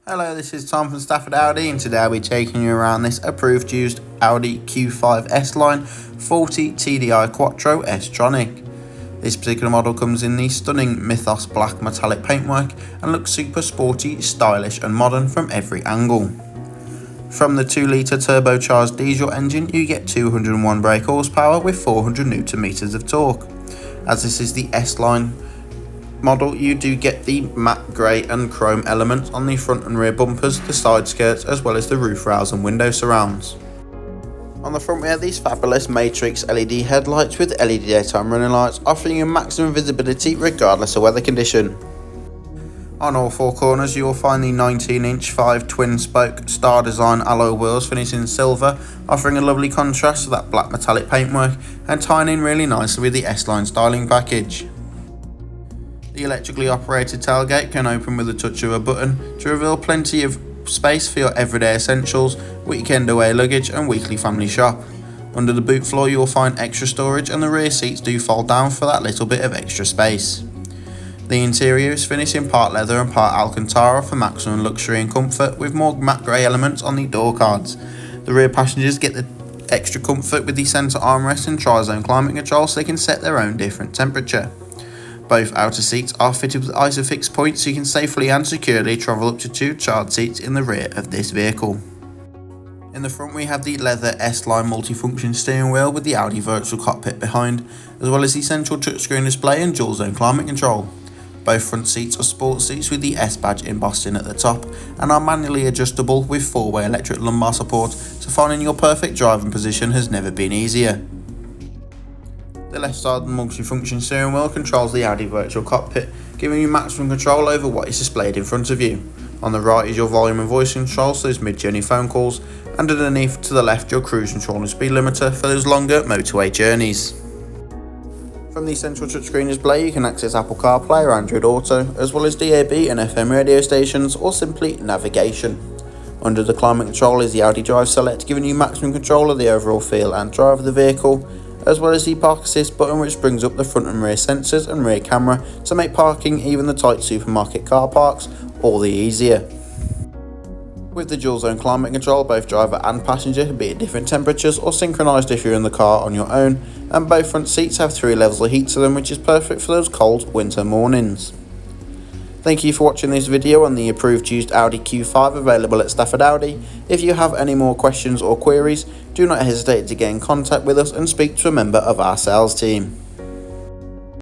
Hello, this is Tom from Stafford Audi, and today I'll be taking you around this approved used Audi Q5 S-line 40 TDI Quattro S Tronic. This particular model comes in the stunning Mythos black metallic paintwork and looks super sporty, stylish and modern from every angle. From the 2-litre turbocharged diesel engine, you get 201 brake horsepower with 400 Nm of torque. As this is the S-line model, you do get the matte grey and chrome elements on the front and rear bumpers, the side skirts, as well as the roof rails and window surrounds. On the front we have these fabulous matrix LED headlights with LED daytime running lights, offering you maximum visibility regardless of weather condition. On all four corners you will find the 19-inch 5 twin-spoke star design alloy wheels finished in silver, offering a lovely contrast to that black metallic paintwork and tying in really nicely with the S-line styling package. The electrically operated tailgate can open with a touch of a button to reveal plenty of space for your everyday essentials, weekend away luggage and weekly family shop. Under the boot floor you will find extra storage, and the rear seats do fold down for that little bit of extra space. The interior is finished in part leather and part Alcantara for maximum luxury and comfort, with more matte grey elements on the door cards. The rear passengers get the extra comfort with the centre armrest and tri-zone climate control, so they can set their own different temperature. Both outer seats are fitted with Isofix points, so you can safely and securely travel up to 2 child seats in the rear of this vehicle. In the front we have the leather S-line multifunction steering wheel with the Audi virtual cockpit behind, as well as the central touchscreen display and dual zone climate control. Both front seats are sports seats with the S badge embossed in at the top and are manually adjustable with 4-way electric lumbar support, so finding your perfect driving position has never been easier. The left side multifunction steering wheel controls the Audi virtual cockpit, giving you maximum control over what is displayed in front of you. On the right is your volume and voice control, so those mid-journey phone calls, and underneath to the left your cruise control and speed limiter for those longer motorway journeys. From the central touchscreen display you can access Apple CarPlay or Android Auto, as well as DAB and FM radio stations, or simply navigation. Under the climate control is the Audi Drive Select, giving you maximum control of the overall feel and drive of the vehicle, as well as the park assist button, which brings up the front and rear sensors and rear camera to make parking even the tight supermarket car parks all the easier. With the dual zone climate control, both driver and passenger can be at different temperatures or synchronised if you're in the car on your own, and both front seats have 3 levels of heat to them, which is perfect for those cold winter mornings. Thank you for watching this video on the approved used Audi Q5 available at Stafford Audi. If you have any more questions or queries, do not hesitate to get in contact with us and speak to a member of our sales team.